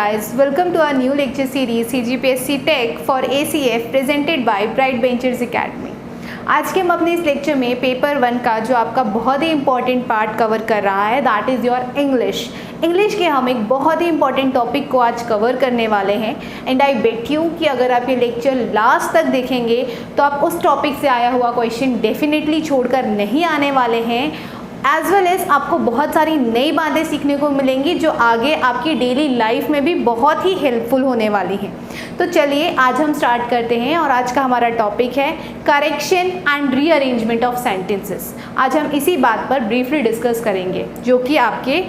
guys, welcome to our new lecture series CGPSC Tech for ACF presented by Bright Ventures Academy। आज के हम अपने इस lecture में पेपर 1 का जो आपका बहुत ही इंपॉर्टेंट पार्ट कवर कर रहा है दैट इज़ योर इंग्लिश के हम एक बहुत ही इंपॉर्टेंट टॉपिक को आज कवर करने वाले हैं एंड आई बेट यू कि अगर आप ये लेक्चर लास्ट तक देखेंगे तो आप उस टॉपिक से आया हुआ क्वेश्चन डेफिनेटली छोड़कर नहीं आने वाले हैं। एज वेल एज आपको बहुत सारी नई बातें सीखने को मिलेंगी जो आगे आपकी डेली लाइफ में भी बहुत ही हेल्पफुल होने वाली हैं। तो चलिए आज हम स्टार्ट करते हैं और आज का हमारा टॉपिक है correction and rearrangement of sentences. आज हम इसी बात पर ब्रीफली डिस्कस करेंगे जो कि आपके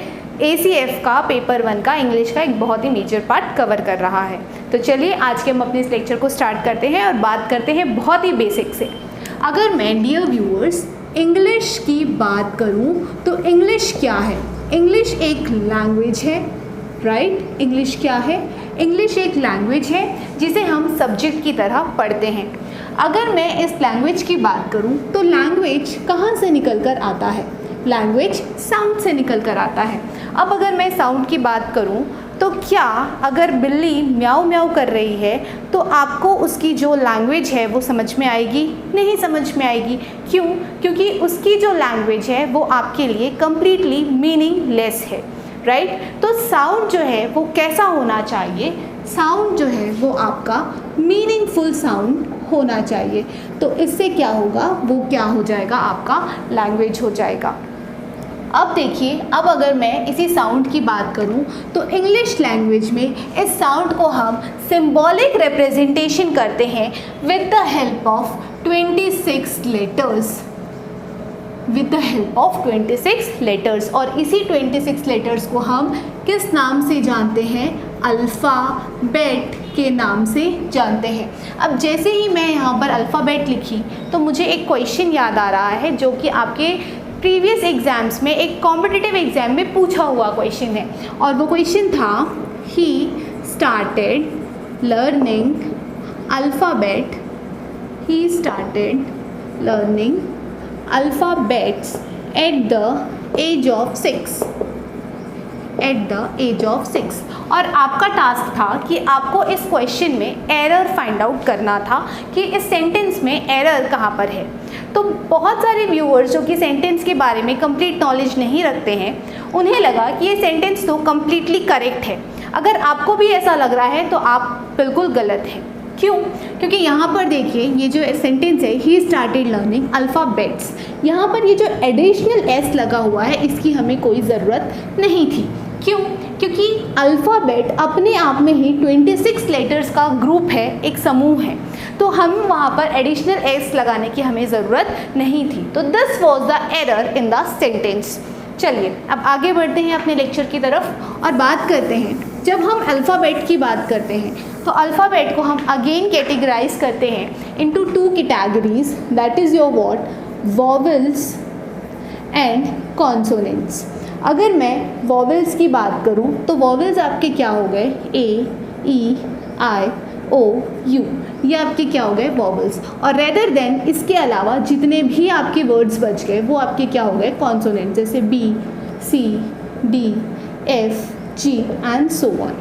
ACF का पेपर 1 का इंग्लिश का एक बहुत ही मेजर पार्ट कवर कर रहा है। तो चलिए आज के हम अपने इस लेक्चर को स्टार्ट करते हैं और बात करते हैं बहुत ही बेसिक से। अगर मैं डियर व्यूअर्स इंग्लिश की बात करूं तो इंग्लिश क्या है? इंग्लिश एक लैंग्वेज है, राइट? इंग्लिश क्या है? इंग्लिश एक लैंग्वेज है जिसे हम सब्जेक्ट की तरह पढ़ते हैं। अगर मैं इस लैंग्वेज की बात करूं तो लैंग्वेज कहाँ से निकल कर आता है? लैंग्वेज साउंड से निकल कर आता है। अब अगर मैं साउंड की बात करूं तो क्या अगर बिल्ली म्याऊ म्याऊ कर रही है तो आपको उसकी जो लैंग्वेज है वो समझ में आएगी? नहीं समझ में आएगी। क्यों? क्योंकि उसकी जो लैंग्वेज है वो आपके लिए कम्प्लीटली मीनिंगलेस है, राइट? तो साउंड जो है वो कैसा होना चाहिए? साउंड जो है वो आपका मीनिंगफुल साउंड होना चाहिए। तो इससे क्या होगा? वो क्या हो जाएगा? आपका लैंग्वेज हो जाएगा। अब देखिए, अब अगर मैं इसी साउंड की बात करूं तो इंग्लिश लैंग्वेज में इस साउंड को हम सिंबॉलिक रिप्रेजेंटेशन करते हैं with the help of 26 letters. With the help of 26 letters. और इसी 26 लेटर्स को हम किस नाम से जानते हैं? अल्फ़ाबेट के नाम से जानते हैं। अब जैसे ही मैं यहाँ पर अल्फ़ाबेट लिखी तो मुझे एक क्वेश्चन याद आ रहा है जो कि आपके प्रीवियस एग्ज़ाम्स में एक कॉम्पिटिटिव एग्ज़ाम में पूछा हुआ क्वेश्चन है और वो क्वेश्चन था he started learning alphabet. He started learning alphabets at the age of 6। At the age of 6। और आपका टास्क था कि आपको इस क्वेश्चन में एरर फाइंड आउट करना था कि इस सेंटेंस में एरर कहाँ पर है। तो बहुत सारे व्यूअर्स जो कि सेंटेंस के बारे में कंप्लीट नॉलेज नहीं रखते हैं उन्हें लगा कि ये सेंटेंस तो कम्प्लीटली करेक्ट है। अगर आपको भी ऐसा लग रहा है तो आप बिल्कुल गलत हैं। क्यों? क्योंकि यहाँ पर देखिए ये जो सेंटेंस है ही स्टार्टेड लर्निंग अल्फ़ाबेट्स, यहाँ पर ये जो एडिशनल एस लगा हुआ है इसकी हमें कोई ज़रूरत नहीं थी। क्यों? क्योंकि अल्फ़ाबेट अपने आप में ही 26 लेटर्स का ग्रुप है, एक समूह है, तो हम वहाँ पर एडिशनल एस लगाने की हमें ज़रूरत नहीं थी। तो this was the error in the sentence. चलिए अब आगे बढ़ते हैं अपने लेक्चर की तरफ और बात करते हैं। जब हम अल्फ़ाबेट की बात करते हैं तो अल्फ़ाबेट को हम अगेन कैटेगराइज करते हैं into 2 categories, that is your what? Vowels and consonants. अगर मैं वॉवेल्स की बात करूं तो वॉवेल्स आपके क्या हो गए? ए, ई, आई, ओ, यू, ये आपके क्या हो गए? वॉवेल्स। और रेदर देन इसके अलावा जितने भी आपके वर्ड्स बच गए वो आपके क्या हो गए? कॉन्सोनेंट, जैसे B, C, D, F, G and so on.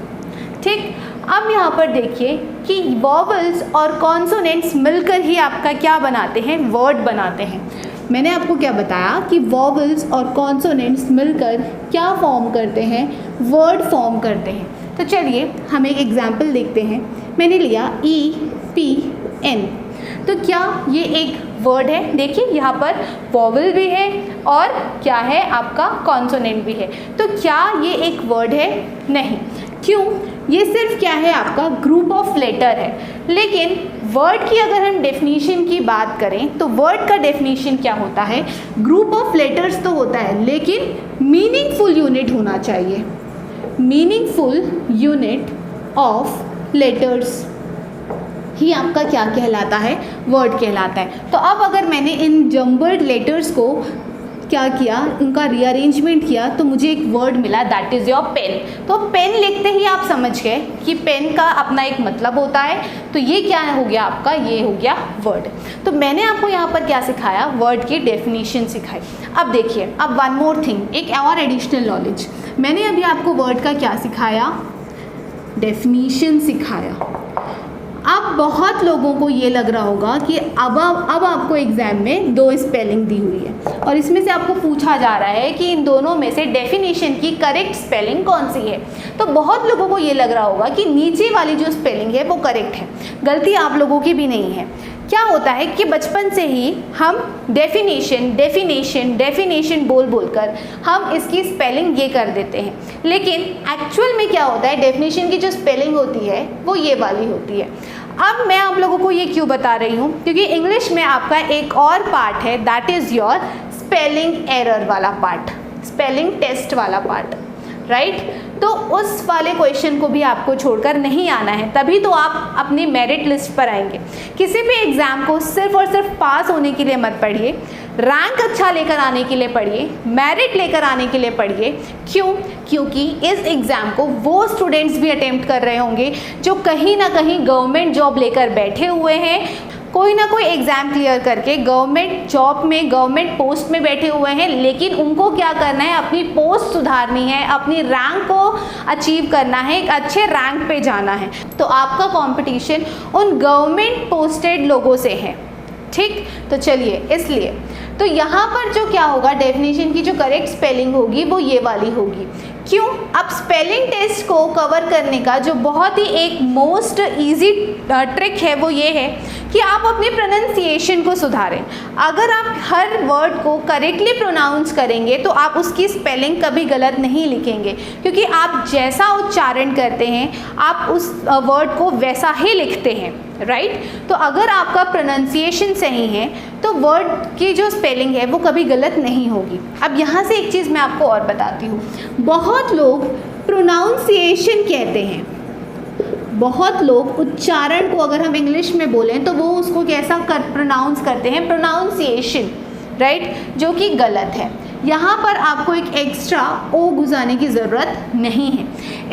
ठीक, अब यहाँ पर देखिए कि वॉवेल्स और कॉन्सोनेंट्स मिलकर ही आपका क्या बनाते हैं? वर्ड बनाते हैं। मैंने आपको क्या बताया कि वॉवेल्स और कॉन्सोनेंट्स मिलकर क्या फॉर्म करते हैं? वर्ड फॉर्म करते हैं। तो चलिए हम एक एग्जाम्पल देखते हैं। मैंने लिया ई, पी, एन। तो क्या ये एक वर्ड है? देखिए यहाँ पर वॉवेल भी है और क्या है? आपका कॉन्सोनेंट भी है। तो क्या ये एक वर्ड है? नहीं। क्यों? ये सिर्फ क्या है? आपका ग्रुप ऑफ लेटर है। लेकिन वर्ड की अगर हम डेफिनीशन की बात करें तो वर्ड का डेफिनीशन क्या होता है? ग्रुप ऑफ लेटर्स तो होता है लेकिन मीनिंगफुल यूनिट होना चाहिए। मीनिंगफुल यूनिट ऑफ लेटर्स ही आपका क्या कहलाता है? वर्ड कहलाता है। तो अब अगर मैंने इन जम्बल्ड लेटर्स को क्या किया? उनका रीअरेंजमेंट किया तो मुझे एक वर्ड मिला, दैट इज़ योर पेन। तो पेन लिखते ही आप समझ गए कि पेन का अपना एक मतलब होता है। तो ये क्या हो गया आपका? ये हो गया वर्ड। तो मैंने आपको यहाँ पर क्या सिखाया? वर्ड की डेफिनेशन सिखाई। अब देखिए, अब वन मोर थिंग, एक और एडिशनल नॉलेज। मैंने अभी आपको वर्ड का क्या सिखाया? डेफिनीशन सिखाया। अब बहुत लोगों को ये लग रहा होगा कि अब आपको एग्ज़ाम में 2 स्पेलिंग दी हुई है और इसमें से आपको पूछा जा रहा है कि इन दोनों में से डेफिनेशन की करेक्ट स्पेलिंग कौन सी है। तो बहुत लोगों को ये लग रहा होगा कि नीचे वाली जो स्पेलिंग है वो करेक्ट है। गलती आप लोगों की भी नहीं है। क्या होता है कि बचपन से ही हम डेफिनेशन बोलकर हम इसकी स्पेलिंग ये कर देते हैं, लेकिन एक्चुअल में क्या होता है, डेफिनेशन की जो स्पेलिंग होती है वो ये वाली होती है। अब मैं आप लोगों को ये क्यों बता रही हूँ, क्योंकि इंग्लिश में आपका एक और पार्ट है, that is your spelling error वाला पार्ट, स्पेलिंग टेस्ट वाला पार्ट, राइट। तो उस वाले क्वेश्चन को भी आपको छोड़कर नहीं आना है, तभी तो आप अपनी मेरिट लिस्ट पर आएंगे। किसी भी एग्ज़ाम को सिर्फ और सिर्फ पास होने के लिए मत पढ़िए, रैंक अच्छा लेकर आने के लिए पढ़िए, मेरिट लेकर आने के लिए पढ़िए। क्यों? क्योंकि इस एग्ज़ाम को वो स्टूडेंट्स भी अटेम्प्ट कर रहे होंगे जो कहीं ना कहीं गवर्नमेंट जॉब लेकर बैठे हुए हैं, कोई ना कोई एग्ज़ाम क्लियर करके गवर्नमेंट जॉब में, गवर्नमेंट पोस्ट में बैठे हुए हैं, लेकिन उनको क्या करना है, अपनी पोस्ट सुधारनी है, अपनी रैंक को अचीव करना है, एक अच्छे रैंक पे जाना है। तो आपका कंपटीशन उन गवर्नमेंट पोस्टेड लोगों से है, ठीक। तो चलिए, इसलिए तो यहाँ पर जो क्या होगा, डेफिनेशन की जो करेक्ट स्पेलिंग होगी वो ये वाली होगी। क्यों? अब स्पेलिंग टेस्ट को कवर करने का जो बहुत ही एक मोस्ट इजी ट्रिक है वो ये है कि आप अपनी प्रोनाउंसिएशन को सुधारें। अगर आप हर वर्ड को करेक्टली प्रोनाउंस करेंगे तो आप उसकी स्पेलिंग कभी गलत नहीं लिखेंगे, क्योंकि आप जैसा उच्चारण करते हैं आप उस वर्ड को वैसा ही लिखते हैं, राइट। तो अगर आपका प्रोनाउंसिएशन सही है तो वर्ड की जो स्पेलिंग है वो कभी गलत नहीं होगी। अब यहाँ से एक चीज़ मैं आपको और बताती हूँ, बहुत लोग प्रोनाउंसिएशन कहते हैं, बहुत लोग उच्चारण को अगर हम इंग्लिश में बोलें तो वो उसको कैसा प्रोनाउंस करते हैं, प्रोनाउंसिएशन, राइट, जो कि गलत है। यहाँ पर आपको एक एक्स्ट्रा ओ घुसाने की ज़रूरत नहीं है।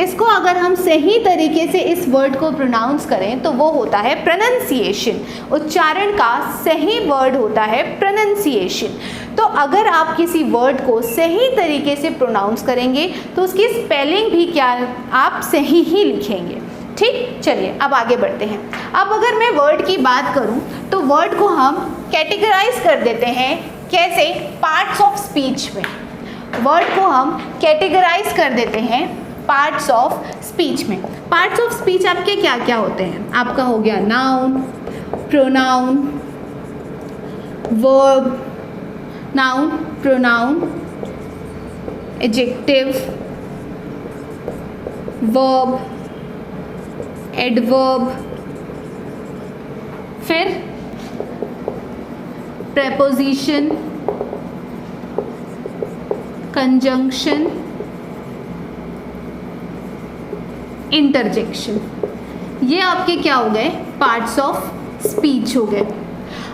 इसको अगर हम सही तरीके से इस वर्ड को प्रोनाउंस करें तो वो होता है प्रोनंसिएशन। उच्चारण का सही वर्ड होता है प्रोनंसिएशन। तो अगर आप किसी वर्ड को सही तरीके से प्रोनाउंस करेंगे तो उसकी स्पेलिंग भी क्या आप सही ही लिखेंगे, ठीक। चलिए अब आगे बढ़ते हैं। अब अगर मैं वर्ड की बात करूं तो वर्ड को हम कैटेगराइज कर देते हैं, कैसे, पार्ट्स ऑफ स्पीच में। वर्ड को हम कैटेगराइज कर देते हैं पार्ट्स ऑफ स्पीच में। पार्ट्स ऑफ स्पीच आपके क्या क्या होते हैं? आपका हो गया noun, pronoun, verb, noun, pronoun, adjective, verb, adverb, फिर preposition, conjunction, interjection। ये आपके क्या हो गए, पार्ट्स ऑफ स्पीच हो गए।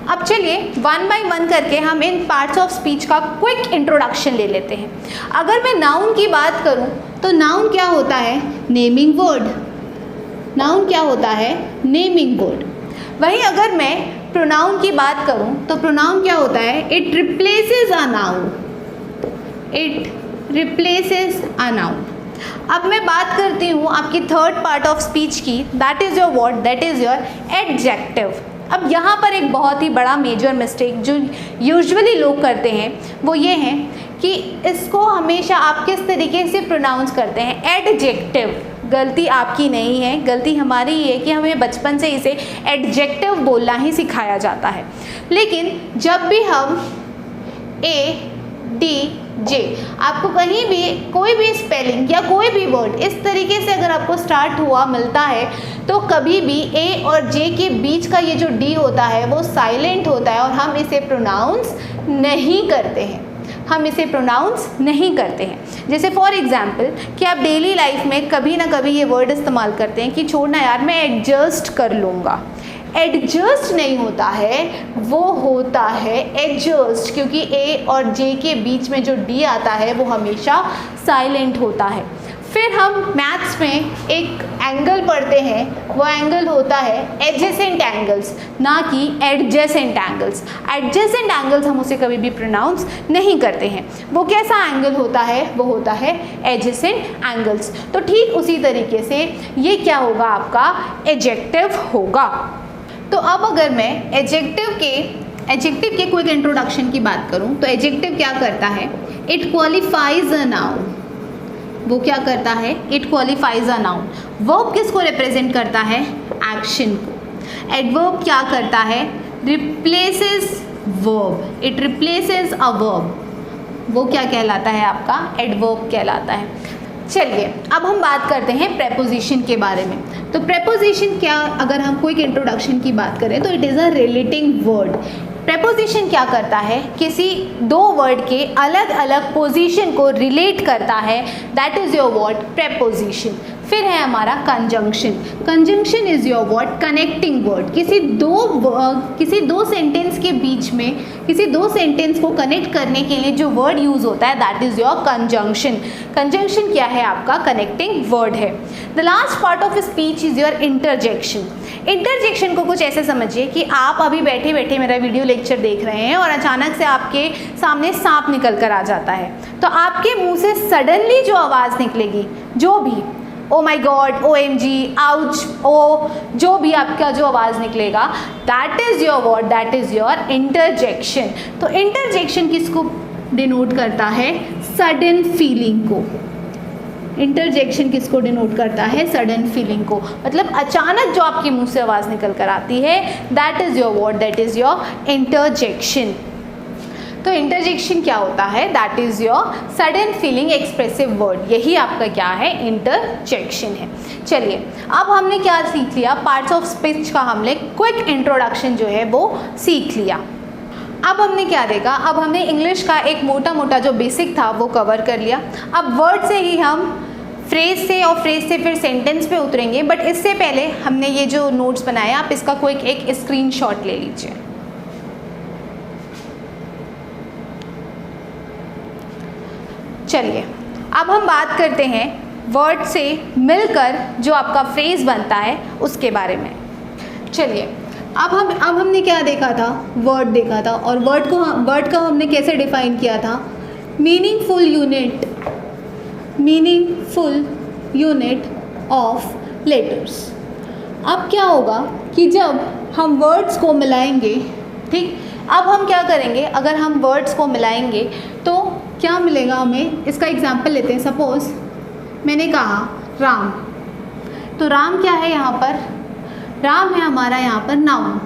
अब चलिए वन बाय वन करके हम इन पार्ट्स ऑफ स्पीच का क्विक इंट्रोडक्शन ले लेते हैं। अगर मैं नाउन की बात करूं तो नाउन क्या होता है, नेमिंग वर्ड। नाउन क्या होता है, नेमिंग वर्ड। वहीं अगर मैं प्रोनाउन की बात करूं तो प्रोनाउन क्या होता है, it replaces a noun, it replaces a noun. अब मैं बात करती हूँ आपकी थर्ड पार्ट ऑफ स्पीच की, that is your word, that is your adjective. अब यहाँ पर एक बहुत ही बड़ा मेजर मिस्टेक जो यूजुअली लोग करते हैं वो ये है कि इसको हमेशा आप किस तरीके से प्रोनाउंस करते हैं, एडजेक्टिव। गलती आपकी नहीं है, गलती हमारी ही है कि हमें बचपन से इसे एडजेक्टिव बोलना ही सिखाया जाता है। लेकिन जब भी हम ए डी जे, आपको कहीं भी कोई भी स्पेलिंग या कोई भी वर्ड इस तरीके से अगर आपको स्टार्ट हुआ मिलता है तो कभी भी ए और जे के बीच का ये जो डी होता है वो साइलेंट होता है और हम इसे प्रोनाउंस नहीं करते हैं, हम इसे प्रोनाउंस नहीं करते हैं। जैसे फॉर एग्जाम्पल कि आप डेली लाइफ में कभी ना कभी ये वर्ड इस्तेमाल करते हैं कि छोड़ना यार मैं एडजस्ट कर लूँगा। एडजस्ट नहीं होता है, वो होता है एडजस्ट, क्योंकि ए और जे के बीच में जो डी आता है वो हमेशा साइलेंट होता है। फिर हम मैथ्स में एक एंगल पढ़ते हैं, वो एंगल होता है एडजेसेंट एंगल्स, ना कि एडजेसेंट एंगल्स। एडजेसेंट एंगल्स हम उसे कभी भी प्रोनाउंस नहीं करते हैं। वो कैसा एंगल होता है? वो होता है एडजेसेंट एंगल्स। तो ठीक उसी तरीके से ये क्या होगा? आपका एडजेक्टिव होगा। तो अब अगर मैं एडजेक्टिव के क्विक इंट्रोडक्शन की बात करूं तो एडजेक्टिव क्या करता है? It qualifies a noun. वो क्या करता है? It qualifies a noun. Verb किसको रिप्रेजेंट करता है? एक्शन को। एडवर्ब क्या करता है? Replaces verb. It replaces a verb. वो क्या कहलाता है? आपका एडवर्ब कहलाता है। चलिए अब हम बात करते हैं प्रेपोजिशन के बारे में। तो प्रेपोजिशन क्या, अगर हम क्विक इंट्रोडक्शन की बात करें तो it is a relating word. Preposition क्या करता है? किसी दो वर्ड के अलग अलग पोजीशन को रिलेट करता है, that is your word preposition. फिर है हमारा conjunction. Conjunction is your word connecting word. किसी दो सेंटेंस के बीच में, किसी दो सेंटेंस को कनेक्ट करने के लिए जो वर्ड यूज़ होता है that is your conjunction. Conjunction क्या है? आपका कनेक्टिंग वर्ड है। The last part of speech is your interjection. Interjection को कुछ ऐसे समझिए कि आप अभी बैठे बैठे मेरा वीडियो लेक्चर देख रहे हैं और अचानक से आपके सामने सांप निकल कर आ जाता है, तो आपके मुंह से सडनली जो आवाज़ निकलेगी, जो भी ओ माई गॉड, OMG, आउच, ओ, जो भी आपका जो आवाज़ निकलेगा that is your word, that is your interjection. तो इंटरजेक्शन किसको डिनोट करता है? सडन फीलिंग को। इंटरजेक्शन किसको डिनोट करता है? सडन फीलिंग को। मतलब अचानक जो आपके मुंह से आवाज़ निकल कर आती है that is your word, that is your interjection. तो इंटरजेक्शन क्या होता है? That is your sudden feeling expressive word. यही आपका क्या है? इंटरजेक्शन है। चलिए अब हमने क्या सीख लिया? पार्ट्स ऑफ स्पीच का हमने क्विक इंट्रोडक्शन जो है वो सीख लिया। अब हमने क्या देखा? अब हमने इंग्लिश का एक मोटा मोटा जो बेसिक था वो कवर कर लिया। अब वर्ड से ही हम फ्रेज से और फ्रेज से फिर सेंटेंस पे उतरेंगे, बट इससे पहले हमने ये जो नोट्स बनाए आप इसका क्विक एक स्क्रीनशॉट ले लीजिए। चलिए अब हम बात करते हैं वर्ड से मिलकर जो आपका फ्रेज बनता है उसके बारे में। चलिए अब हमने क्या देखा था? वर्ड देखा था, और वर्ड का हमने कैसे डिफाइन किया था? Meaningful unit of letters. अब क्या होगा कि जब हम वर्ड्स को मिलाएंगे, ठीक, अब हम क्या करेंगे? अगर हम वर्ड्स को मिलाएंगे तो क्या मिलेगा हमें? इसका एग्जाम्पल लेते हैं। सपोज मैंने कहा राम, तो राम क्या है यहाँ पर? राम है हमारा यहाँ पर नाउन।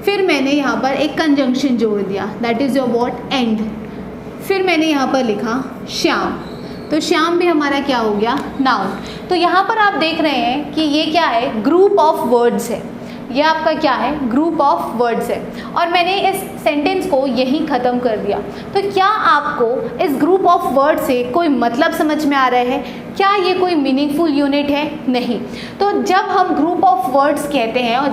फिर मैंने यहाँ पर एक कंजंक्शन जोड़ दिया, that is your word and. फिर मैंने यहाँ पर लिखा श्याम, तो श्याम भी हमारा क्या हो गया? नाउन। तो यहाँ पर आप देख रहे हैं कि ये क्या है? ग्रुप ऑफ वर्ड्स है। ये आपका क्या है? ग्रुप ऑफ वर्ड्स है। और मैंने इस सेंटेंस को यहीं ख़त्म कर दिया। तो क्या आपको इस ग्रुप ऑफ वर्ड से कोई मतलब समझ में आ रहा है? क्या ये कोई मीनिंगफुल यूनिट है? नहीं। तो जब हम ग्रुप ऑफ वर्ड्स कहते हैं और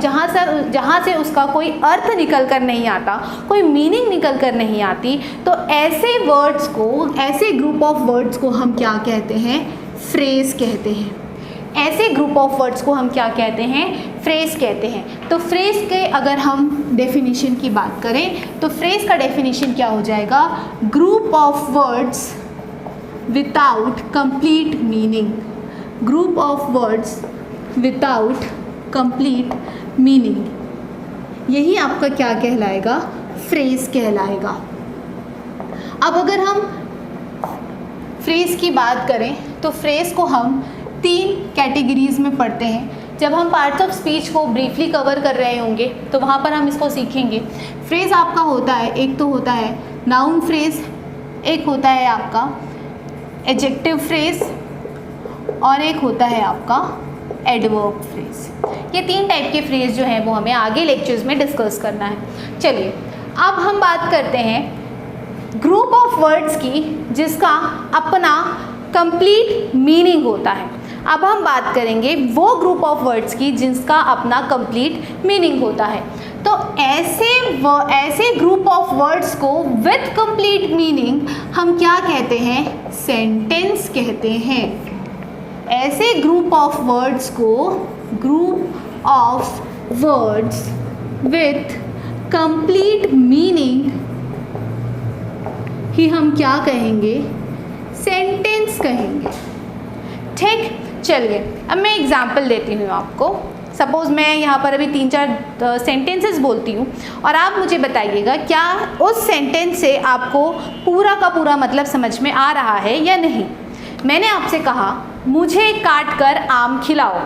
जहाँ से उसका कोई अर्थ निकल कर नहीं आता, कोई मीनिंग निकल कर नहीं आती, तो ऐसे वर्ड्स को, ऐसे ग्रुप ऑफ वर्ड्स को हम क्या कहते हैं? फ्रेज कहते हैं। ऐसे ग्रुप ऑफ वर्ड्स को हम क्या कहते हैं? फ्रेज कहते हैं। तो फ्रेज के अगर हम डेफिनेशन की बात करें तो फ्रेज का डेफिनेशन क्या हो जाएगा? Group of words without complete meaning. Group of words without complete meaning, यही आपका क्या कहलाएगा? फ्रेज कहलाएगा। अब अगर हम फ्रेज की बात करें तो फ्रेज को हम 3 कैटेगरीज में पढ़ते हैं। जब हम पार्ट्स ऑफ स्पीच को ब्रीफली कवर कर रहे होंगे तो वहाँ पर हम इसको सीखेंगे। फ्रेज आपका होता है, एक तो होता है नाउन फ्रेज, एक होता है आपका एडजेक्टिव फ्रेज, और एक होता है आपका एडवर्ब फ्रेज। ये 3 टाइप के फ्रेज जो हैं वो हमें आगे लेक्चर्स में डिस्कस करना है। चलिए अब हम बात करते हैं ग्रुप ऑफ वर्ड्स की जिसका अपना कंप्लीट मीनिंग होता है। अब हम बात करेंगे वो ग्रुप ऑफ वर्ड्स की जिसका अपना कंप्लीट मीनिंग होता है। तो ऐसे ग्रुप ऑफ वर्ड्स को विथ कंप्लीट मीनिंग हम क्या कहते हैं? सेंटेंस कहते हैं। ऐसे ग्रुप ऑफ वर्ड्स को group of words with complete meaning ही हम क्या कहेंगे? सेंटेंस कहेंगे। ठीक, चलिए अब मैं एग्जाम्पल देती हूँ आपको। सपोज़ मैं यहाँ पर अभी 3-4 सेंटेंसेस बोलती हूँ और आप मुझे बताइएगा क्या उस सेंटेंस से आपको पूरा का पूरा मतलब समझ में आ रहा है या नहीं। मैंने आपसे कहा मुझे काट कर आम खिलाओ,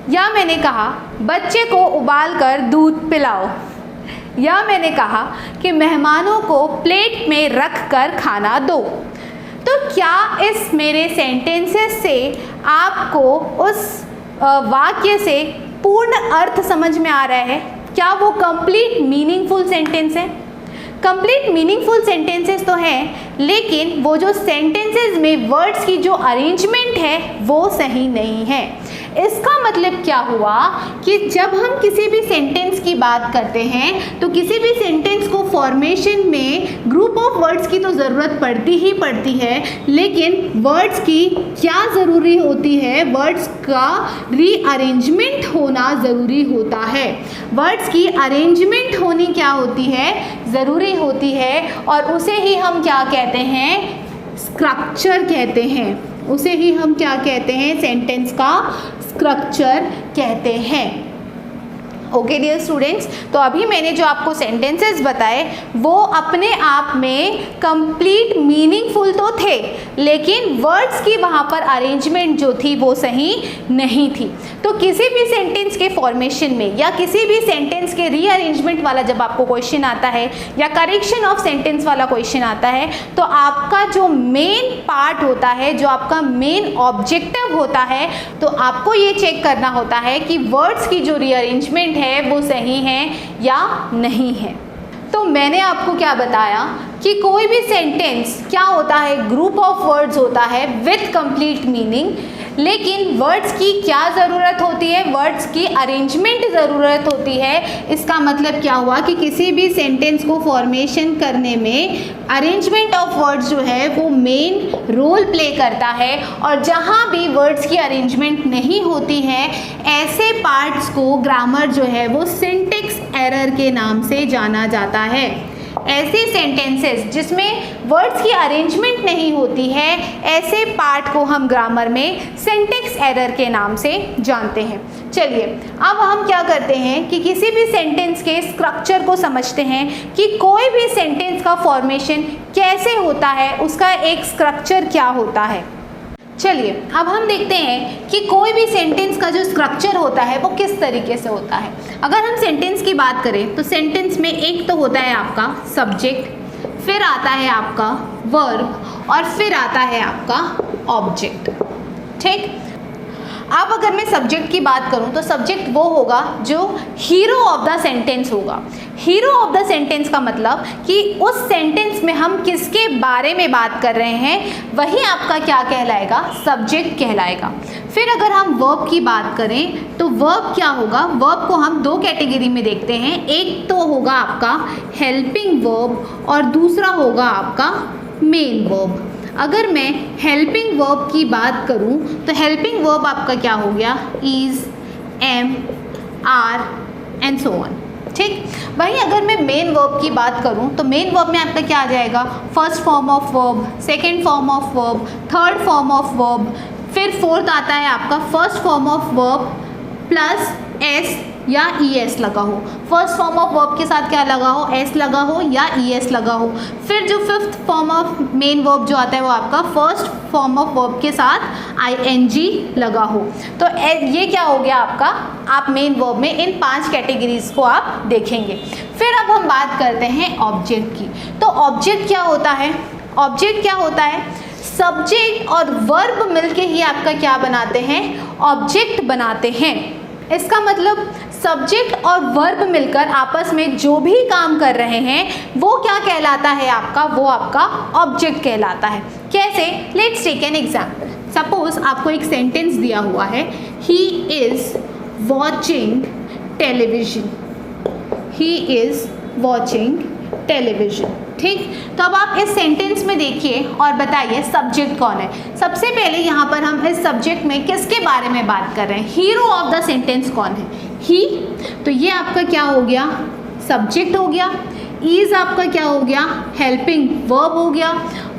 या मैंने कहा बच्चे को उबाल कर दूध पिलाओ, या मैंने कहा कि मेहमानों को प्लेट में रख कर खाना दो। तो क्या इस मेरे सेंटेंसेस से आपको उस वाक्य से पूर्ण अर्थ समझ में आ रहा है? क्या वो कंप्लीट मीनिंगफुल सेंटेंस है? कंप्लीट मीनिंगफुल सेंटेंसेस तो हैं, लेकिन वो जो सेंटेंसेस में वर्ड्स की जो अरेंजमेंट है वो सही नहीं है। इसका मतलब क्या हुआ कि जब हम किसी भी सेंटेंस की बात करते हैं तो किसी भी सेंटेंस को फॉर्मेशन में ग्रुप ऑफ वर्ड्स की तो ज़रूरत पड़ती ही पड़ती है, लेकिन वर्ड्स की क्या ज़रूरी होती है? वर्ड्स का रीअरेंजमेंट होना ज़रूरी होता है। वर्ड्स की अरेंजमेंट होनी क्या होती है? ज़रूरी होती है, और उसे ही हम क्या कहते हैं? स्ट्रक्चर कहते हैं। उसे ही हम क्या कहते हैं? सेंटेंस का स्ट्रक्चर कहते हैं। ओके डियर स्टूडेंट्स, तो अभी मैंने जो आपको सेंटेंसेस बताए वो अपने आप में कंप्लीट मीनिंगफुल तो थे, लेकिन वर्ड्स की वहाँ पर अरेंजमेंट जो थी वो सही नहीं थी। तो किसी भी सेंटेंस के फॉर्मेशन में या किसी भी सेंटेंस के रीअरेंजमेंट वाला जब आपको क्वेश्चन आता है या करेक्शन ऑफ सेंटेंस वाला क्वेश्चन आता है, तो आपका जो मेन पार्ट होता है, जो आपका मेन ऑब्जेक्टिव होता है, तो आपको ये चेक करना होता है कि वर्ड्स की जो रीअरेंजमेंट है वो सही है या नहीं है। तो मैंने आपको क्या बताया कि कोई भी सेंटेंस क्या होता है? ग्रुप ऑफ वर्ड्स होता है विथ कंप्लीट मीनिंग, लेकिन वर्ड्स की क्या ज़रूरत होती है? वर्ड्स की अरेंजमेंट ज़रूरत होती है। इसका मतलब क्या हुआ कि किसी भी सेंटेंस को फॉर्मेशन करने में अरेंजमेंट ऑफ वर्ड्स जो है वो मेन रोल प्ले करता है, और जहाँ भी वर्ड्स की अरेंजमेंट नहीं होती है ऐसे पार्ट्स को ग्रामर जो है वो सिंटैक्स एरर के नाम से जाना जाता है। ऐसे सेंटेंसेस जिसमें वर्ड्स की अरेंजमेंट नहीं होती है, ऐसे पार्ट को हम ग्रामर में सिंटैक्स एरर के नाम से जानते हैं। चलिए अब हम क्या करते हैं कि किसी भी सेंटेंस के स्ट्रक्चर को समझते हैं कि कोई भी सेंटेंस का फॉर्मेशन कैसे होता है, उसका एक स्ट्रक्चर क्या होता है। चलिए अब हम देखते हैं कि कोई भी सेंटेंस का जो स्ट्रक्चर होता है वो किस तरीके से होता है। अगर हम सेंटेंस की बात करें तो सेंटेंस में एक तो होता है आपका सब्जेक्ट, फिर आता है आपका वर्ब, और फिर आता है आपका ऑब्जेक्ट। ठीक, अब अगर मैं सब्जेक्ट की बात करूं तो सब्जेक्ट वो होगा जो हीरो ऑफ द सेंटेंस होगा। हीरो ऑफ द सेंटेंस का मतलब कि उस सेंटेंस में हम किसके बारे में बात कर रहे हैं, वही आपका क्या कहलाएगा? सब्जेक्ट कहलाएगा। फिर अगर हम वर्ब की बात करें तो वर्ब क्या होगा? वर्ब को हम दो कैटेगरी में देखते हैं, एक तो होगा आपका हेल्पिंग वर्ब और दूसरा होगा आपका मेन वर्ब। अगर मैं हेल्पिंग वर्ब की बात करूं तो हेल्पिंग वर्ब आपका क्या हो गया? Is, am, are and so on. ठीक, वहीं अगर मैं मेन वर्ब की बात करूं तो मेन वर्ब में आपका क्या आ जाएगा? First form of verb, second form of verb, third form of verb, फिर फोर्थ आता है आपका first form of verb plus S या ई एस लगा हो। फर्स्ट फॉर्म ऑफ वर्ब के साथ क्या लगा हो? एस लगा हो या ई एस लगा हो। फिर जो fifth form of main verb जो आता है वो आपका फर्स्ट फॉर्म ऑफ वर्ब के साथ आई एन जी लगा हो। तो ये क्या हो गया आपका? आप मेन वर्ब में इन 5 कैटेगरीज को आप देखेंगे। फिर अब हम बात करते हैं ऑब्जेक्ट की। तो ऑब्जेक्ट क्या होता है? ऑब्जेक्ट क्या होता है? सब्जेक्ट और वर्ब मिलके ही आपका क्या बनाते हैं? ऑब्जेक्ट बनाते हैं। इसका मतलब सब्जेक्ट और वर्ब मिलकर आपस में जो भी काम कर रहे हैं वो क्या कहलाता है आपका? वो आपका ऑब्जेक्ट कहलाता है। कैसे? Let's take an example. Suppose आपको एक सेंटेंस दिया हुआ है, he is watching television. He is watching television. ठीक, तो अब आप इस सेंटेंस में देखिए और बताइए सब्जेक्ट कौन है। सबसे पहले यहाँ पर हम इस सब्जेक्ट में किसके बारे में बात कर रहे हैं, हीरो ऑफ द सेंटेंस कौन है, ही। तो ये आपका क्या हो गया, सब्जेक्ट हो गया। इज आपका क्या हो गया, हेल्पिंग वर्ब हो गया।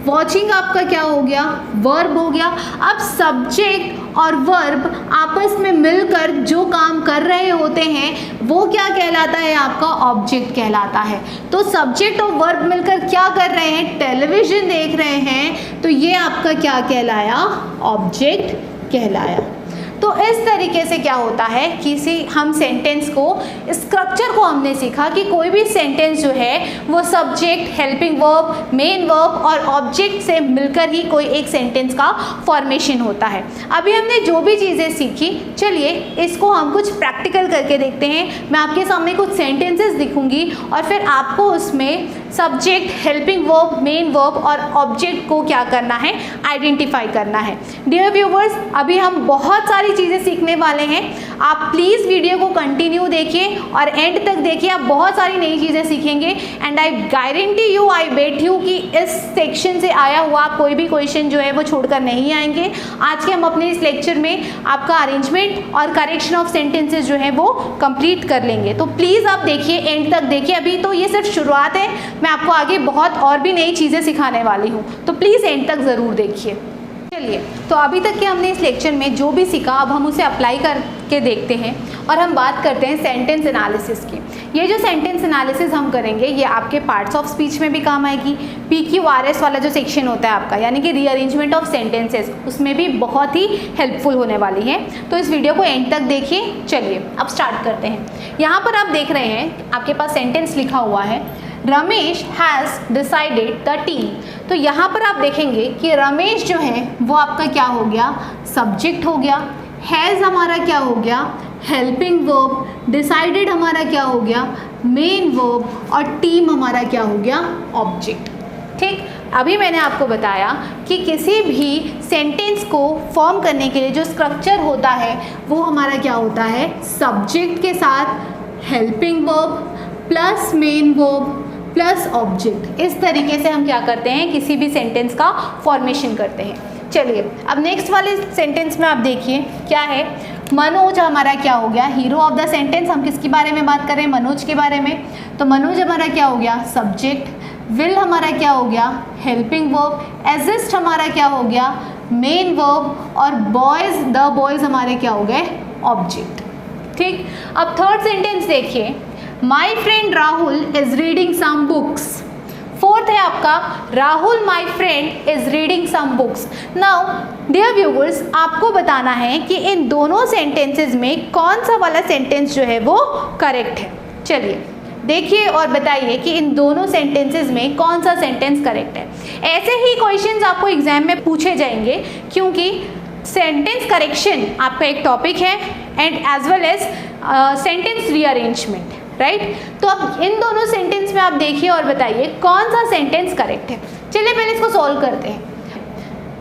वॉचिंग आपका क्या हो गया, वर्ब हो गया। अब सब्जेक्ट और वर्ब आपस में मिलकर जो काम कर रहे होते हैं वो क्या कहलाता है, आपका ऑब्जेक्ट कहलाता है। तो सब्जेक्ट और वर्ब मिलकर क्या कर रहे हैं, टेलीविजन देख रहे हैं, तो ये आपका क्या कहलाया, ऑब्जेक्ट कहलाया। तो इस तरीके से क्या होता है, किसी हम सेंटेंस को, स्ट्रक्चर को हमने सीखा कि कोई भी सेंटेंस जो है वो subject, helping verb, main verb और ऑब्जेक्ट से मिलकर ही कोई एक सेंटेंस का फॉर्मेशन होता है। अभी हमने जो भी चीज़ें सीखी, चलिए इसको हम कुछ प्रैक्टिकल करके देखते हैं। मैं आपके सामने कुछ सेंटेंसेस लिखूंगी और फिर आपको उसमें subject, helping verb, main verb और ऑब्जेक्ट को क्या करना है, आइडेंटिफाई करना है। डियर व्यूवर्स, अभी हम बहुत सारी चीज़ें सीखने वाले हैं। आप प्लीज़ वीडियो को कंटिन्यू देखिए और एंड तक देखिए, आप बहुत सारी नई चीज़ें सीखेंगे। And I guarantee you, I bet you कि इस सेक्शन से आया हुआ कोई भी क्वेश्चन जो है वो छोड़कर नहीं आएंगे। आज के हम अपने इस लेक्चर में आपका अरेंजमेंट और करेक्शन ऑफ सेंटेंसेस जो है वो कंप्लीट कर लेंगे। तो प्लीज़ आप देखिए, एंड तक देखिए। अभी तो ये सिर्फ शुरुआत है, मैं आपको आगे बहुत और भी नई चीज़ें सिखाने वाली हूँ, तो प्लीज़ एंड तक ज़रूर देखिए। चलिए, तो अभी तक के हमने इस लेक्चर में जो भी सीखा, अब हम उसे अप्लाई करके देखते हैं और हम बात करते हैं सेंटेंस एनालिसिस की। ये जो सेंटेंस एनालिसिस हम करेंगे ये आपके पार्ट्स ऑफ स्पीच में भी काम आएगी। PQRS वाला जो सेक्शन होता है आपका, यानी कि रीअरेंजमेंट ऑफ सेंटेंसेस, उसमें भी बहुत ही हेल्पफुल होने वाली है। तो इस वीडियो को एंड तक देखिए। चलिए अब स्टार्ट करते हैं। यहाँ पर आप देख रहे हैं, आपके पास सेंटेंस लिखा हुआ है, Ramesh has decided the team. तो यहाँ पर आप देखेंगे कि रमेश जो है वो आपका क्या हो गया, सब्जेक्ट हो गया। हैज़ हमारा क्या हो गया, हेल्पिंग वर्ब। डिसाइडेड हमारा क्या हो गया, मेन वर्ब। और टीम हमारा क्या हो गया, ऑब्जेक्ट। ठीक, अभी मैंने आपको बताया कि किसी भी सेंटेंस को फॉर्म करने के लिए जो स्ट्रक्चर होता है वो हमारा क्या होता है, सब्जेक्ट के साथ helping verb plus main verb plus object. इस तरीके से हम क्या करते हैं, किसी भी सेंटेंस का फॉर्मेशन करते हैं। चलिए अब नेक्स्ट वाले सेंटेंस में आप देखिए क्या है, मनोज हमारा क्या हो गया, हीरो ऑफ द सेंटेंस। हम किसके बारे में बात कर रहे हैं, मनोज के बारे में। तो मनोज हमारा क्या हो गया, सब्जेक्ट। विल हमारा क्या हो गया, हेल्पिंग वर्ब। एग्जिस्ट हमारा क्या हो गया, मेन वर्ब। और बॉयज, द बॉयज हमारे क्या हो गए, ऑब्जेक्ट। ठीक, अब थर्ड सेंटेंस देखिए, my friend Rahul is reading some books. Fourth है आपका, Rahul my friend is reading some books. Now dear viewers, आपको बताना है कि इन दोनों सेंटेंसेस में कौन सा वाला सेंटेंस जो है वो करेक्ट है। चलिए देखिए और बताइए कि इन दोनों सेंटेंसेस में कौन सा सेंटेंस करेक्ट है। ऐसे ही क्वेश्चंस आपको एग्जाम में पूछे जाएंगे, क्योंकि सेंटेंस करेक्शन आपका एक टॉपिक है and as well as sentence rearrangement, right. तो अब इन दोनों सेंटेंस में आप देखिए और बताइए कौन सा सेंटेंस करेक्ट है। चलिए पहले इसको सॉल्व करते हैं।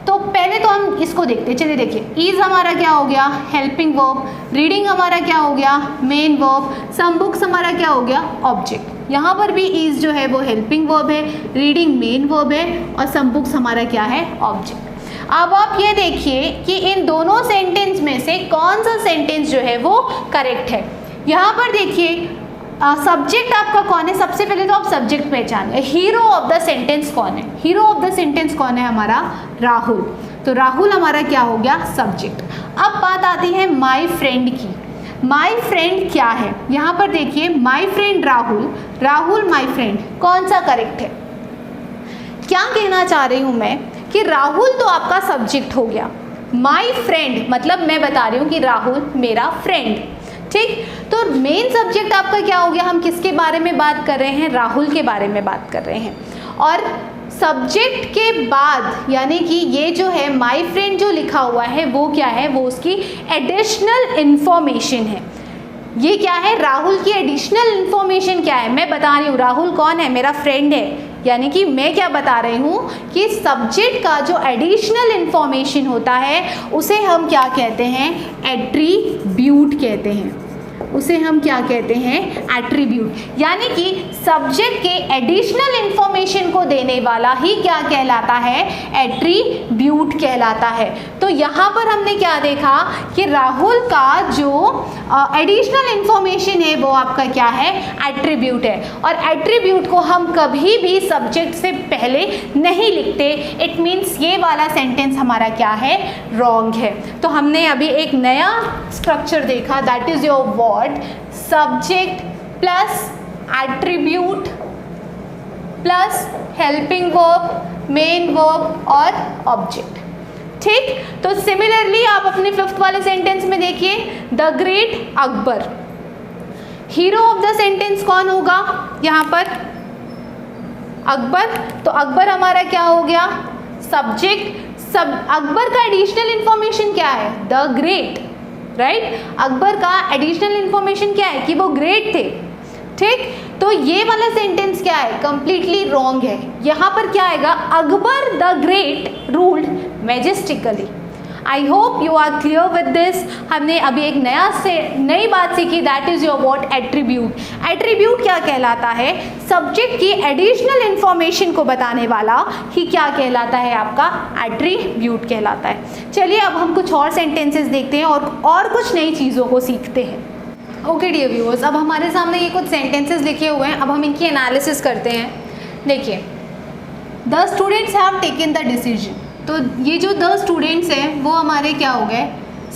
तो पहले तो हम इसको देखते हैं। चलिए देखिए, इज हमारा क्या हो गया, हेल्पिंग वर्ब। रीडिंग हमारा क्या हो गया, मेन वर्ब। सम बुक्स हमारा क्या हो गया, ऑब्जेक्ट। यहाँ पर भी इज जो है वो हेल्पिंग वर्ब है, रीडिंग मेन वर्ब है और सम बुक्स हमारा क्या है, ऑब्जेक्ट। अब आप ये देखिए कि इन दोनों सेंटेंस में से कौन सा सेंटेंस जो है वो करेक्ट है। यहाँ पर देखिए सब्जेक्ट आपका कौन है, सबसे पहले तो आप सब्जेक्ट पहचान लें। हीरो ऑफ द सेंटेंस कौन है, हीरो ऑफ द सेंटेंस कौन है हमारा, राहुल। तो राहुल हमारा क्या हो गया, सब्जेक्ट। अब बात आती है माई फ्रेंड की। माई फ्रेंड क्या है, यहाँ पर देखिए my friend Rahul, Rahul my friend, कौन सा करेक्ट है। क्या कहना चाह रही हूँ मैं कि राहुल तो आपका सब्जेक्ट हो गया, माई फ्रेंड मतलब मैं बता रही हूँ कि राहुल मेरा फ्रेंड। ठीक, तो मेन सब्जेक्ट आपका क्या हो गया, हम किसके बारे में बात कर रहे हैं, राहुल के बारे में बात कर रहे हैं। और सब्जेक्ट के बाद यानी कि ये जो है माई फ्रेंड जो लिखा हुआ है वो क्या है, वो उसकी एडिशनल इन्फॉर्मेशन है। ये क्या है, राहुल की एडिशनल इन्फॉर्मेशन क्या है, मैं बता रही हूँ राहुल कौन है, मेरा फ्रेंड है। यानी कि मैं क्या बता रही हूँ कि सब्जेक्ट का जो एडिशनल इन्फॉर्मेशन होता है उसे हम क्या कहते हैं, एट्रीब्यूट कहते हैं। उसे हम क्या कहते हैं, एट्रीब्यूट। यानी कि सब्जेक्ट के एडिशनल इंफॉर्मेशन को देने वाला ही क्या कहलाता है, एट्रीब्यूट कहलाता है। तो यहाँ पर हमने क्या देखा कि राहुल का जो एडिशनल इंफॉर्मेशन है वो आपका क्या है, एट्रीब्यूट है। और एट्रीब्यूट को हम कभी भी सब्जेक्ट से पहले नहीं लिखते। इट मीन्स ये वाला सेंटेंस हमारा क्या है, रॉन्ग है। तो हमने अभी एक नया स्ट्रक्चर देखा, that is your word subject plus attribute plus helping verb, main verb और ऑब्जेक्ट। ठीक, तो सिमिलरली आप अपने 5th वाले सेंटेंस में देखिए, the great Akbar. Hero of the sentence कौन होगा यहाँ पर, अकबर। तो अकबर हमारा क्या हो गया, सब्जेक्ट। सब अकबर का एडिशनल इंफॉर्मेशन क्या है, द ग्रेट, राइट। अकबर का एडिशनल इंफॉर्मेशन क्या है कि वो ग्रेट थे। ठीक, तो ये वाला सेंटेंस क्या है, कंप्लीटली रॉन्ग है। यहाँ पर क्या आएगा, Akbar the great ruled majestically. I hope you are clear with this. हमने अभी एक नई बात सीखी, that is your what, attribute. Attribute क्या कहलाता है, सब्जेक्ट की एडिशनल इंफॉर्मेशन को बताने वाला ही क्या कहलाता है, आपका एट्रीब्यूट कहलाता है। चलिए अब हम कुछ और सेंटेंसेस देखते हैं और कुछ नई चीज़ों को सीखते हैं। ओके डियर व्यूअर्स, अब हमारे सामने ये कुछ सेंटेंसेस लिखे हुए हैं, अब हम इनकी एनालिसिस करते हैं। देखिए, the students have taken the decision. तो ये जो द स्टूडेंट्स हैं वो हमारे क्या हो गए,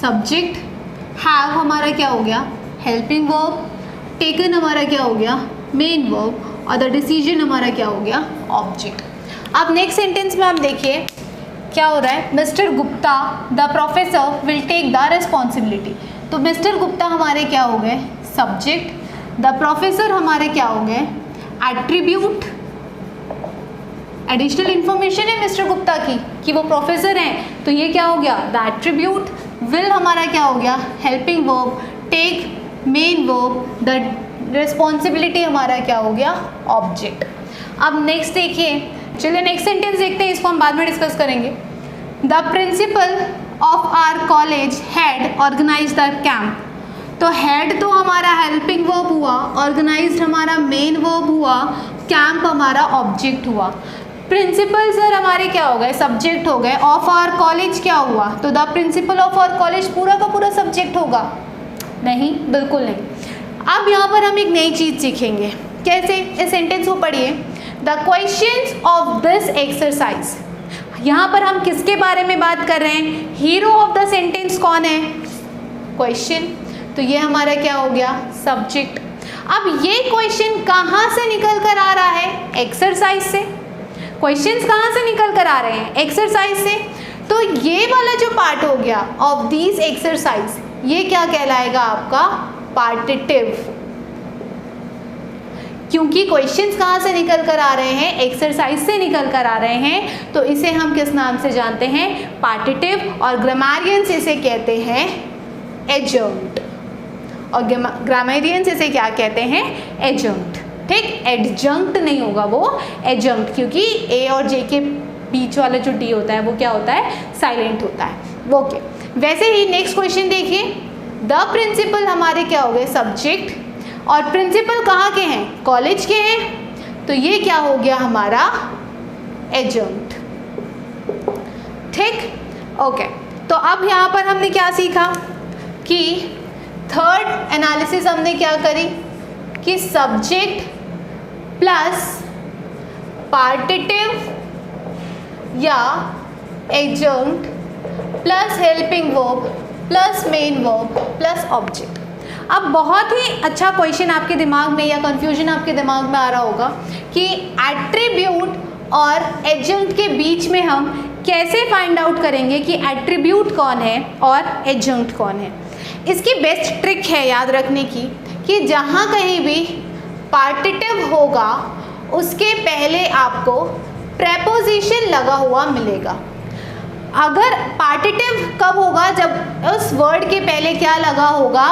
सब्जेक्ट। हैव हमारा क्या हो गया, हेल्पिंग वर्ब। टेकन हमारा क्या हो गया, मेन वर्ब। और द डिसीजन हमारा क्या हो गया, ऑब्जेक्ट। अब नेक्स्ट सेंटेंस में आप देखिए क्या हो रहा है, Mr Gupta the professor will take the responsibility. तो मिस्टर गुप्ता हमारे क्या हो गए, सब्जेक्ट। द प्रोफेसर हमारे क्या हो गए, एट्रीब्यूट। एडिशनल इंफॉर्मेशन है मिस्टर गुप्ता की कि वो प्रोफेसर हैं, तो ये क्या हो गया, द एट्रीब्यूट। विल हमारा क्या हो गया, helping verb. Take main verb. The responsibility हमारा क्या हो गया, ऑब्जेक्ट। अब नेक्स्ट देखिए, चलिए नेक्स्ट सेंटेंस देखते हैं, इसको हम बाद में डिस्कस करेंगे। The principal of our college had organise the camp. तो हैड तो हमारा हेल्पिंग वर्ब हुआ, ऑर्गेनाइज्ड हमारा मेन वर्ब हुआ, कैंप हमारा ऑब्जेक्ट हुआ। प्रिंसिपल सर हमारे क्या हो गए, सब्जेक्ट हो गए। ऑफ आवर कॉलेज क्या हुआ, तो the principal of our college पूरा का पूरा सब्जेक्ट होगा, नहीं, बिल्कुल नहीं। अब यहाँ पर हम एक नई चीज़ सीखेंगे, कैसे, इस सेंटेंस को पढ़िए। The questions of this exercise. यहाँ पर हम किसके बारे में बात कर रहे हैं, हीरो ऑफ द सेंटेंस कौन है, क्वेश्चन। तो ये हमारा क्या हो गया, सब्जेक्ट। अब ये क्वेश्चन कहाँ से निकल कर आ रहा है, एक्सरसाइज से। क्वेश्चंस कहाँ से निकल कर आ रहे हैं, एक्सरसाइज से। तो ये वाला जो पार्ट हो गया ऑफ दिस एक्सरसाइज, ये क्या कहलाएगा आपका, पार्टिटिव। क्योंकि क्वेश्चंस कहाँ से निकल कर आ रहे हैं, एक्सरसाइज से निकल कर आ रहे हैं, तो इसे हम किस नाम से जानते हैं, पार्टिटिव। और ग्रामरियंस इसे कहते हैं एडजंक्ट, और ग्रामरियंस इसे क्या कहते हैं, एडजंक्ट। ठीक, एडजंक्ट नहीं होगा वो, एडजंक्ट, क्योंकि ए और जे के बीच वाला जो डी होता है वो क्या होता है, साइलेंट होता है। ओके, वैसे ही नेक्स्ट क्वेश्चन देखिए, द प्रिंसिपल हमारे क्या हो गए, सब्जेक्ट। और प्रिंसिपल कहाँ के हैं, कॉलेज के हैं, तो ये क्या हो गया हमारा, एडजंक्ट। ठीक, ओके। तो अब यहाँ पर हमने क्या सीखा कि थर्ड एनालिसिस हमने क्या करी कि सब्जेक्ट प्लस पार्टिटिव या adjunct plus helping verb plus main verb plus object. अब बहुत ही अच्छा क्वेश्चन आपके दिमाग में या कंफ्यूजन आपके दिमाग में आ रहा होगा कि एट्रीब्यूट और एडजंक्ट के बीच में हम कैसे फाइंड आउट करेंगे कि एट्रीब्यूट कौन है और एडजंक्ट कौन है। इसकी बेस्ट ट्रिक है याद रखने की कि जहाँ कहीं भी पार्टिटिव होगा उसके पहले आपको प्रेपोजिशन लगा हुआ मिलेगा। अगर पार्टिटिव कब होगा, जब उस वर्ड के पहले क्या लगा होगा,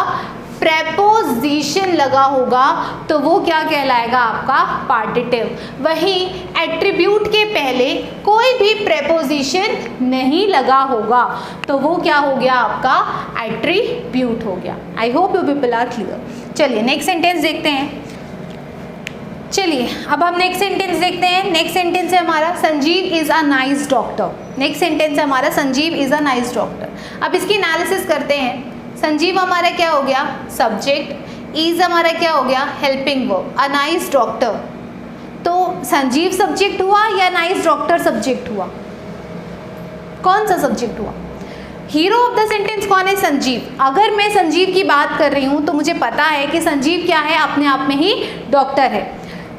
प्रेपोजिशन लगा होगा तो वो क्या कहलाएगा, आपका पार्टिटिव। वहीं एट्रीब्यूट के पहले कोई भी प्रेपोजिशन नहीं लगा होगा तो वो क्या हो गया, आपका एट्रीब्यूट हो गया। I hope you people are clear. चलिए नेक्स्ट सेंटेंस देखते हैं। चलिए अब हम नेक्स्ट सेंटेंस देखते हैं। नेक्स्ट सेंटेंस है हमारा Sanjeev is a nice doctor. Next sentence है हमारा Sanjeev is a nice doctor. अब इसकी एनालिसिस करते हैं। संजीव हमारा क्या हो गया, सब्जेक्ट। इज़ हमारा क्या हो गया, helping verb. A nice doctor, तो संजीव सब्जेक्ट हुआ या नाइस डॉक्टर सब्जेक्ट हुआ, कौन सा सब्जेक्ट हुआ? हीरो ऑफ द सेंटेंस कौन है, संजीव। अगर मैं संजीव की बात कर रही हूँ तो मुझे पता है कि संजीव क्या है, अपने आप में ही डॉक्टर है।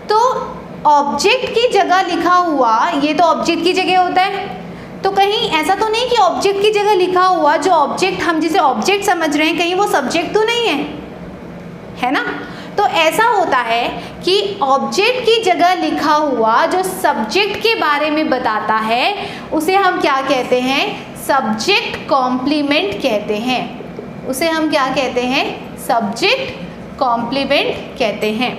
तो ऑब्जेक्ट की जगह लिखा हुआ, ये तो ऑब्जेक्ट की जगह होता है, तो कहीं ऐसा तो नहीं कि ऑब्जेक्ट की जगह लिखा हुआ जो ऑब्जेक्ट हम जिसे ऑब्जेक्ट समझ रहे हैं कहीं वो सब्जेक्ट तो नहीं है ना। तो ऐसा होता है कि ऑब्जेक्ट की जगह लिखा हुआ जो सब्जेक्ट के बारे में बताता है उसे हम क्या कहते हैं, सब्जेक्ट कॉम्प्लीमेंट कहते हैं। उसे हम क्या कहते हैं, सब्जेक्ट कॉम्प्लीमेंट कहते हैं।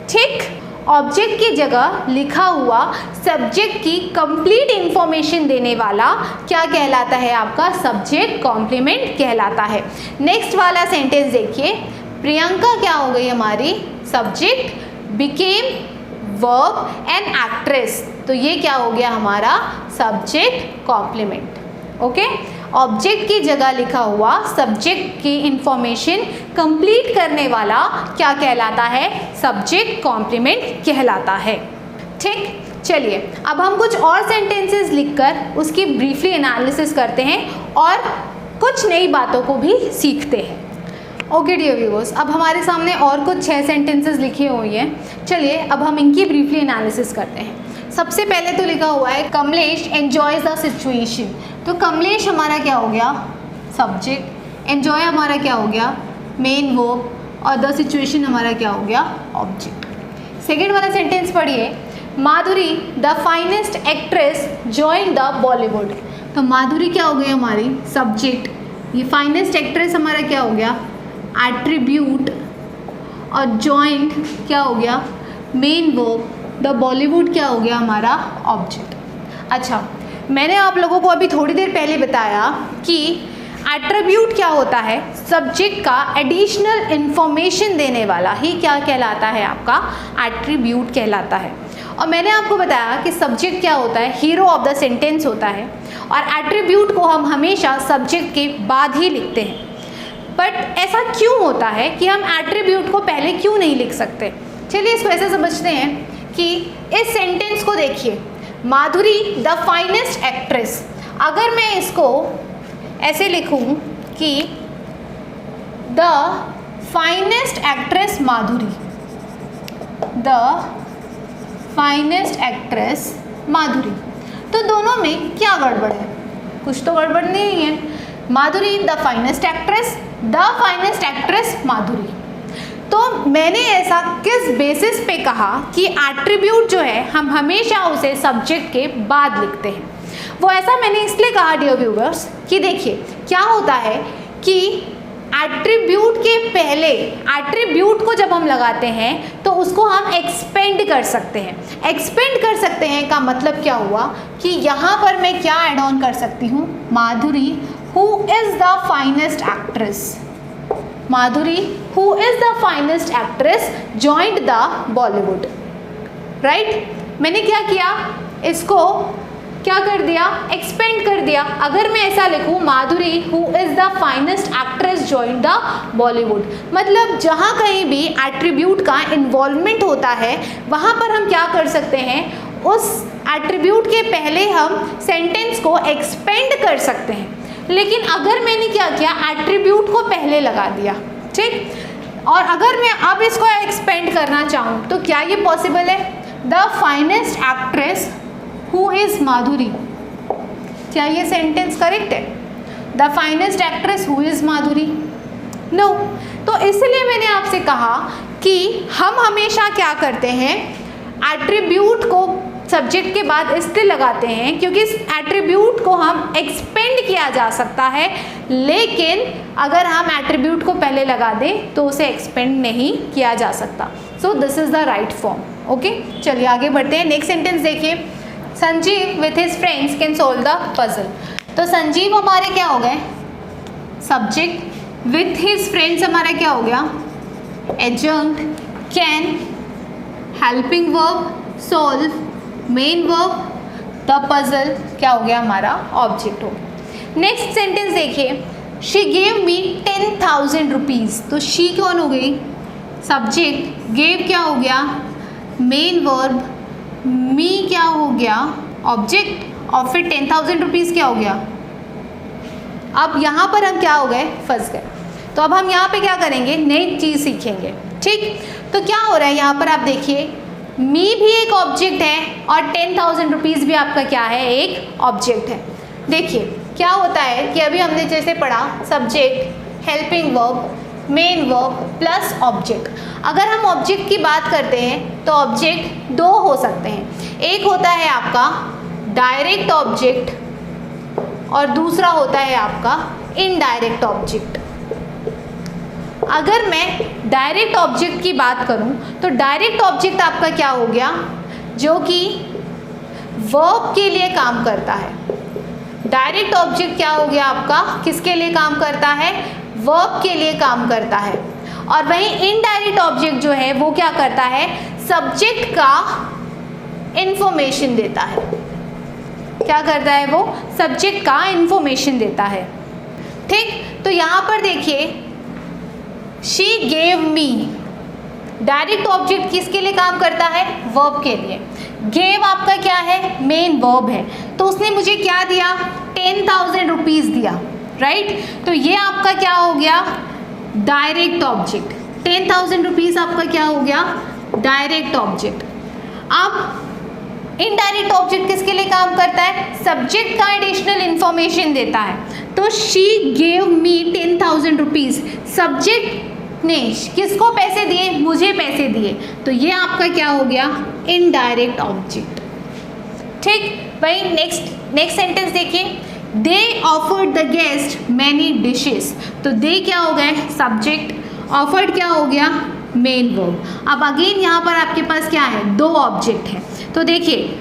ठीक, ऑब्जेक्ट की जगह लिखा हुआ सब्जेक्ट की कंप्लीट इंफॉर्मेशन देने वाला क्या कहलाता है, आपका सब्जेक्ट कॉम्प्लीमेंट कहलाता है। नेक्स्ट वाला सेंटेंस देखिए, प्रियंका क्या हो गई हमारी, subject, became verb and actress, तो ये क्या हो गया हमारा सब्जेक्ट कॉम्प्लीमेंट। ओके, ऑब्जेक्ट की जगह लिखा हुआ सब्जेक्ट की इंफॉर्मेशन कंप्लीट करने वाला क्या कहलाता है, सब्जेक्ट कॉम्प्लीमेंट कहलाता है। ठीक, चलिए अब हम कुछ और सेंटेंसेस लिखकर उसकी ब्रीफली एनालिसिस करते हैं और कुछ नई बातों को भी सीखते हैं। ओके डियर व्यूअर्स, अब हमारे सामने और कुछ 6 सेंटेंसेस लिखे हुए हैं। चलिए अब हम इनकी ब्रीफली एनालिसिस करते हैं। सबसे पहले तो लिखा हुआ है कमलेश एंजॉयज द सिचुएशन, तो कमलेश हमारा क्या हो गया, सब्जेक्ट, एंजॉय हमारा क्या हो गया, मेन वर्ब, और द सिचुएशन हमारा क्या हो गया, ऑब्जेक्ट। सेकेंड वाला सेंटेंस पढ़िए, Madhuri the finest actress join the Bollywood, तो माधुरी क्या हो गई हमारी सब्जेक्ट, ये फाइनेस्ट एक्ट्रेस हमारा क्या हो गया एट्रीब्यूट, और जॉइंट क्या हो गया मेन वर्ब, द बॉलीवुड क्या हो गया हमारा ऑब्जेक्ट। अच्छा, मैंने आप लोगों को अभी थोड़ी देर पहले बताया कि एट्रीब्यूट क्या होता है, सब्जेक्ट का एडिशनल इंफॉर्मेशन देने वाला ही क्या कहलाता है, आपका एट्रीब्यूट कहलाता है। और मैंने आपको बताया कि सब्जेक्ट क्या होता है, हीरो ऑफ द सेंटेंस होता है, और एट्रीब्यूट को हम हमेशा सब्जेक्ट के बाद ही लिखते हैं। बट ऐसा क्यों होता है कि हम एट्रीब्यूट को पहले क्यों नहीं लिख सकते? चलिए इसको ऐसे समझते हैं कि इस सेंटेंस को देखिए, माधुरी द फाइनेस्ट एक्ट्रेस, अगर मैं इसको ऐसे लिखूं कि the finest actress Madhuri, the finest actress Madhuri, तो दोनों में क्या गड़बड़ है, कुछ तो गड़बड़ नहीं है। Madhuri the finest actress, the finest actress Madhuri, तो मैंने ऐसा किस बेसिस पे कहा कि एट्रीब्यूट जो है हम हमेशा उसे सब्जेक्ट के बाद लिखते हैं। वो ऐसा मैंने इसलिए कहा डियर व्यूअर्स कि देखिए क्या होता है कि एट्रीब्यूट के पहले एट्रीब्यूट को जब हम लगाते हैं तो उसको हम एक्सपेंड कर सकते हैं। एक्सपेंड कर सकते हैं का मतलब क्या हुआ कि यहाँ पर मैं क्या ऐड ऑन कर सकती हूँ, Madhuri who is the finest actress, Madhuri who is the finest actress joined the Bollywood, right. मैंने क्या किया, इसको क्या कर दिया, एक्सपेंड कर दिया। अगर मैं ऐसा लिखूँ Madhuri who is the finest actress join the Bollywood, मतलब जहाँ कहीं भी एट्रीब्यूट का इन्वॉल्वमेंट होता है वहाँ पर हम क्या कर सकते हैं, उस एट्रीब्यूट के पहले हम सेंटेंस को एक्सपेंड कर सकते हैं। लेकिन अगर मैंने क्या किया, एट्रीब्यूट को पहले लगा दिया, ठीक। और अगर मैं अब इसको एक्सपेंड करना चाहूँ तो क्या ये पॉसिबल है, the finest actress who is Madhuri, क्या ये सेंटेंस करेक्ट है, the finest actress who is Madhuri, no. तो इसलिए मैंने आपसे कहा कि हम हमेशा क्या करते हैं, एट्रीब्यूट को सब्जेक्ट के बाद इसलिए लगाते हैं क्योंकि इस एट्रीब्यूट को हम एक्सपेंड किया जा सकता है, लेकिन अगर हम एट्रीब्यूट को पहले लगा दें तो उसे एक्सपेंड नहीं किया जा सकता। So this is the right form. Okay, चलिए आगे बढ़ते हैं। नेक्स्ट सेंटेंस देखिए, Sanjeev with his friends can solve the puzzle. तो संजीव हमारे क्या हो गए, सब्जेक्ट, विथ हिज फ्रेंड्स हमारा क्या हो गया, adjunct, can helping verb, solve main verb, the puzzle क्या हो गया हमारा, ऑब्जेक्ट हो गया। नेक्स्ट सेंटेंस देखिए, शी गेव मी 10,000 रुपीज़। तो शी कौन हो गई, सब्जेक्ट, गेव क्या हो गया, मेन वर्ब, मी क्या हो गया, ऑब्जेक्ट, और फिर 10,000 रुपीज़ क्या हो गया। अब यहाँ पर हम क्या हो गए, फंस गए। तो अब हम यहाँ पे क्या करेंगे, नई चीज़ सीखेंगे। ठीक, तो क्या हो रहा है यहाँ पर आप देखिए, मी भी एक ऑब्जेक्ट है और 10,000 रुपीज़ भी आपका क्या है, एक ऑब्जेक्ट है। देखिए क्या होता है कि अभी हमने जैसे पढ़ा, subject, helping verb, main verb plus object. अगर हम ऑब्जेक्ट की बात करते हैं तो ऑब्जेक्ट दो हो सकते हैं, एक होता है आपका डायरेक्ट ऑब्जेक्ट और दूसरा होता है आपका इनडायरेक्ट ऑब्जेक्ट। अगर मैं डायरेक्ट ऑब्जेक्ट की बात करूं तो डायरेक्ट ऑब्जेक्ट आपका क्या हो गया, जो कि वर्ब के लिए काम करता है। डायरेक्ट ऑब्जेक्ट क्या हो गया आपका, किसके लिए काम करता है, वर्ब के लिए काम करता है। और वहीं इनडायरेक्ट ऑब्जेक्ट जो है वो क्या करता है, सब्जेक्ट का इंफॉर्मेशन देता है। क्या करता है वो, सब्जेक्ट का इंफॉर्मेशन देता है। ठीक, तो यहाँ पर देखिए, she gave me, direct object किसके लिए काम करता है, वर्ब के लिए। गेव आपका क्या है, मेन वर्ब है, तो उसने मुझे क्या दिया, 10,000 रुपीज़ दिया, राइट। तो ये आपका क्या हो गया, डायरेक्ट ऑब्जेक्ट। 10,000 रुपीज़ आपका क्या हो गया, डायरेक्ट ऑब्जेक्ट। अब इनडायरेक्ट ऑब्जेक्ट किसके लिए काम करता है, सब्जेक्ट का एडिशनल इंफॉर्मेशन देता है। तो she gave me 10,000 rupees, subject ने किसको पैसे दिए, मुझे पैसे दिए, तो ये आपका क्या हो गया, इनडायरेक्ट ऑब्जेक्ट। ठीक, भाई नेक्स्ट सेंटेंस देखिए, they offered the guest many dishes. तो दे क्या हो गए, सब्जेक्ट, ऑफर्ड क्या हो गया, मेन वर्ब। अब अगेन यहाँ पर आपके पास क्या है, दो ऑब्जेक्ट है। तो देखिए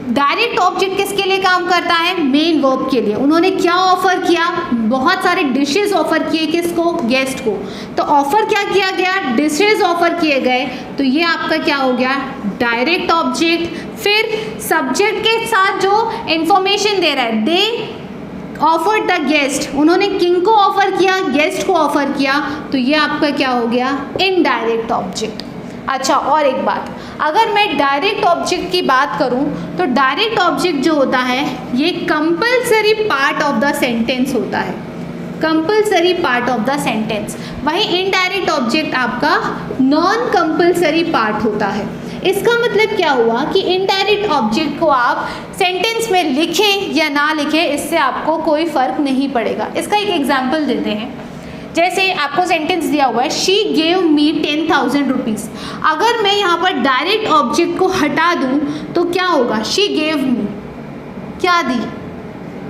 डायरेक्ट ऑब्जेक्ट किसके लिए काम करता है, मेन वर्ब के लिए। उन्होंने क्या ऑफर किया, बहुत सारे डिशेस ऑफर किए, किसको, गेस्ट को। तो ऑफर क्या किया गया, डिशेस ऑफर किए गए, तो ये आपका क्या हो गया, डायरेक्ट ऑब्जेक्ट। फिर सब्जेक्ट के साथ जो इंफॉर्मेशन दे रहा है, दे ऑफर्ड द गेस्ट, उन्होंने किंग को ऑफर किया, गेस्ट को ऑफर किया, तो ये आपका क्या हो गया, इनडायरेक्ट ऑब्जेक्ट। अच्छा, और एक बात, अगर मैं डायरेक्ट ऑब्जेक्ट की बात करूं तो डायरेक्ट ऑब्जेक्ट जो होता है ये compulsory part of the sentence होता है, compulsory part of the sentence. वहीं इनडायरेक्ट ऑब्जेक्ट आपका नॉन कंपल्सरी पार्ट होता है। इसका मतलब क्या हुआ कि इनडायरेक्ट ऑब्जेक्ट को आप सेंटेंस में लिखें या ना लिखें, इससे आपको कोई फ़र्क नहीं पड़ेगा। इसका एक एग्जाम्पल देते हैं, जैसे आपको सेंटेंस दिया हुआ है, शी गेव मी 10,000 रुपीज़। अगर मैं यहाँ पर डायरेक्ट ऑब्जेक्ट को हटा दूँ तो क्या होगा, शी गेव मी क्या दी,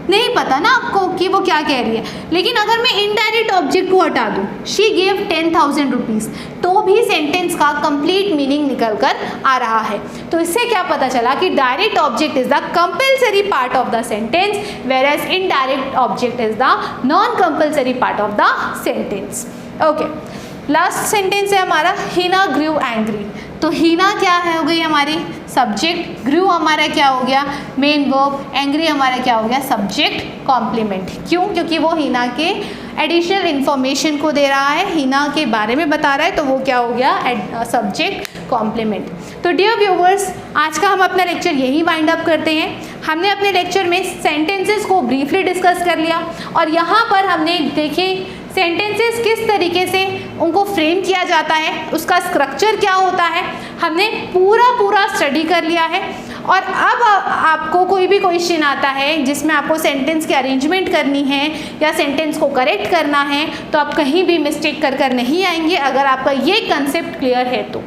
नहीं पता ना आपको कि वो क्या कह रही है। लेकिन अगर मैं इनडायरेक्ट ऑब्जेक्ट को हटा दूँ, शी गेव 10,000 रुपीज़, तो भी सेंटेंस का कंप्लीट मीनिंग निकल कर आ रहा है। तो इससे क्या पता चला कि direct object is the compulsory part of the sentence, whereas indirect object is the non compulsory part of the sentence. Okay, last sentence है हमारा, हिना ग्रू एंग्री। तो हिना क्या है, हो गई हमारी सब्जेक्ट, ग्रू हमारा क्या हो गया, मेन वर्ब, एंग्री हमारा क्या हो गया, सब्जेक्ट कॉम्प्लीमेंट। क्यों, क्योंकि वो हिना के एडिशनल इन्फॉर्मेशन को दे रहा है, हिना के बारे में बता रहा है, तो वो क्या हो गया, सब्जेक्ट कॉम्प्लीमेंट। तो डियर व्यूवर्स, आज का हम अपना लेक्चर यही वाइंड अप करते हैं। हमने अपने लेक्चर में सेंटेंसेस को ब्रीफली डिस्कस कर लिया और यहाँ पर हमने देखे सेंटेंसेस किस तरीके से उनको फ्रेम किया जाता है, उसका स्ट्रक्चर क्या होता है, हमने पूरा स्टडी कर लिया है। और अब आपको कोई भी क्वेश्चन आता है जिसमें आपको सेंटेंस की अरेंजमेंट करनी है या सेंटेंस को करेक्ट करना है, तो आप कहीं भी मिस्टेक कर नहीं आएंगे अगर आपका ये कंसेप्ट क्लियर है तो।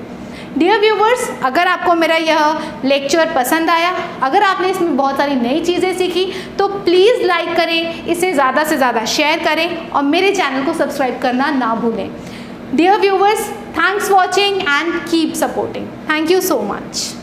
डियर व्यूवर्स, अगर आपको मेरा यह लेक्चर पसंद आया, अगर आपने इसमें बहुत सारी नई चीज़ें सीखी, तो प्लीज़ लाइक करें, इसे ज़्यादा से ज़्यादा शेयर करें और मेरे चैनल को सब्सक्राइब करना ना भूलें। Dear viewers, thanks for watching and keep supporting. Thank you so much.